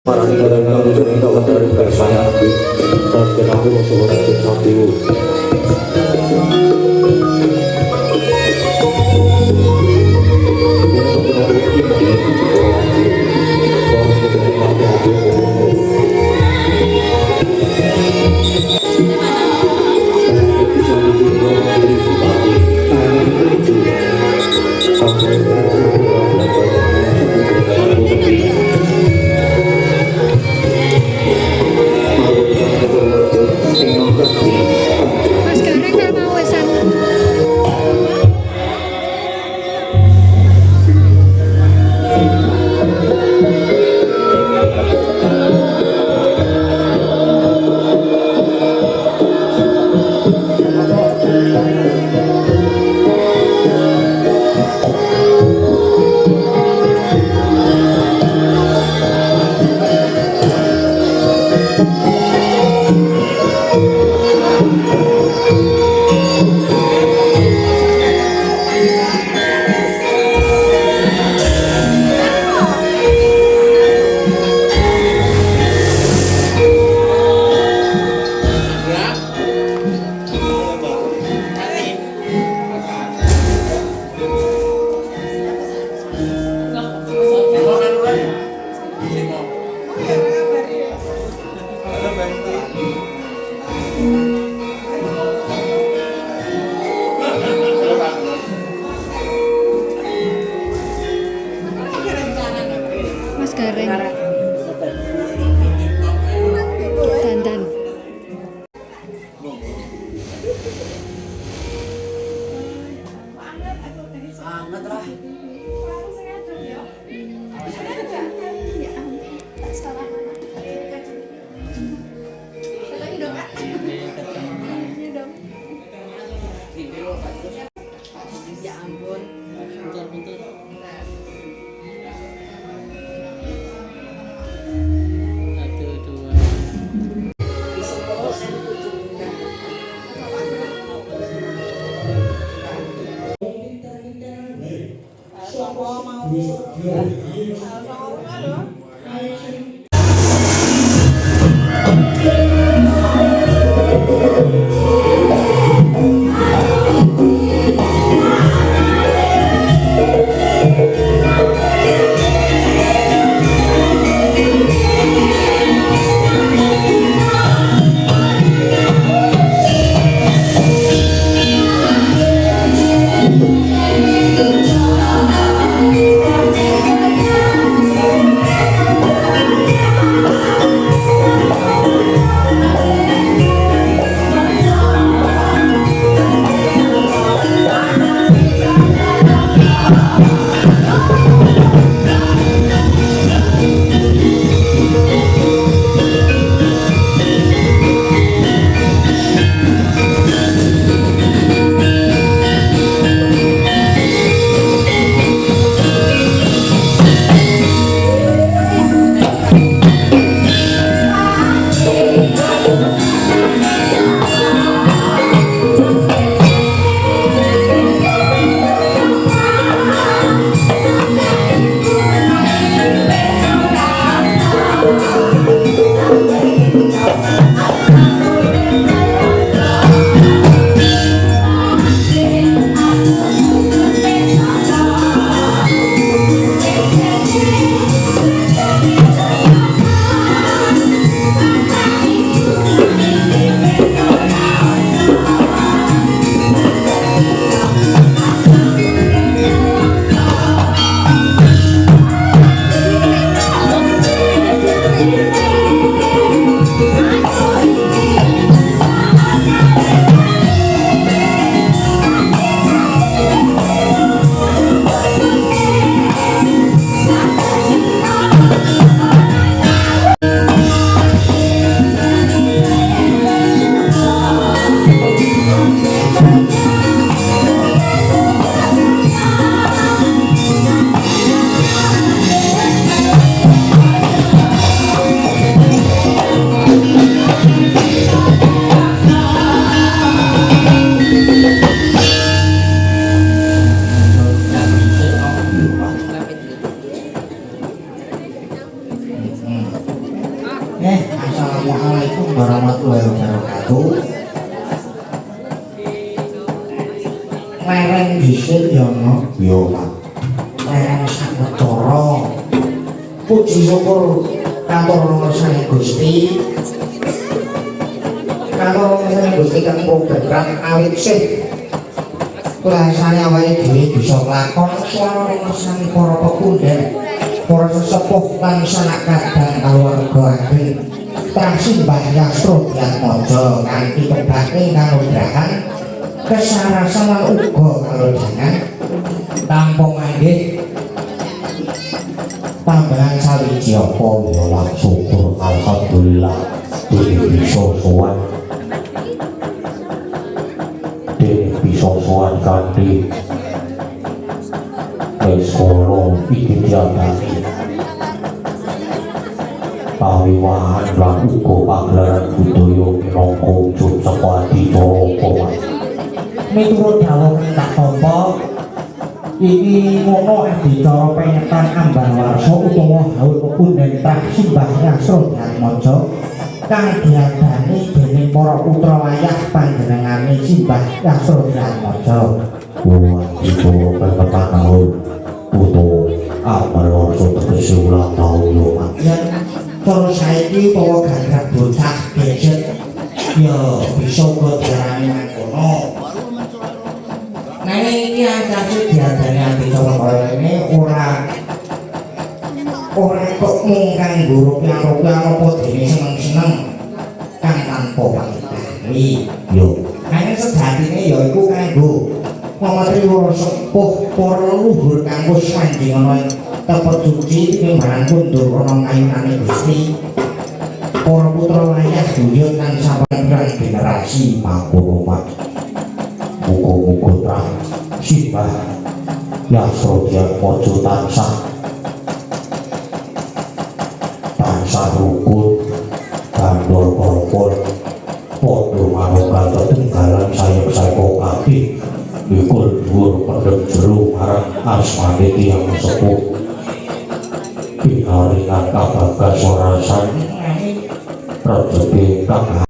Marani barang kang jeneng kawat dari bersaya dan kenapa masuk orang satu. Mas Gareng tak mau wesan. Mas Gareng dandan. Anget lah. Assalamualaikum warahmatullahi wabarakatuh. Lereng dhisik ya no yo Pak. Lereng Saketara. Puji syukur katur Sang Gusti. Katur Sang Gusti kang program awit sih. Kulasane awake dhewe bisa nglakon swara ngersani para pepundhen, para sesepuh lan sanak kadang kaluwarga ageng. Prasimbah yastra yatmaja kanthi kebakti kanugrahan kesarasan lan uga kalodhangan tanpa manggih tambahan sawiji apa ya lan syukur alhamdulillah dene bisa sowan kanthi sekolah iki diadani pawiwahan lan uga pagelaran budaya minangka wujud saka adicara apa miturut dawuh tak tampa iki ngono adicara pengetan ambang warsa utawa haul pepundhen prasimbah yastra yatmaja kang diadani dening para putra wayah panjenengane Simbah Yastra Yatmaja. Wah, itu pengetan haul utawa ambang warsa tegese ulang tahun yo Mak. Kalau saiki bawa gagrak bocah gadget ya bisa kok diarani mangkono. Nah ini acara diadani adicara kaya ini ora kok mung kanggo rupiah-rupiah apa dene seneng-seneng kang tanpa pangitani yo. Nanging sejatine ya iku kanggo pamatri para sepuh para leluhur kang wis manjing ana tepet suci timbalan kundur ana kayunane Gusti. Para putra wayah buyut lan saben generasi mangkono Pak. Muga-muga trah Simbah Yastra Yatmaja tansah rukun kandhol korpol padha manunggal tetunggalan sayap-sayap kabeh mikul dhuwur pendhem jero marang asmane tiyang sepuh pinaringan kabagas warasan rezeki kang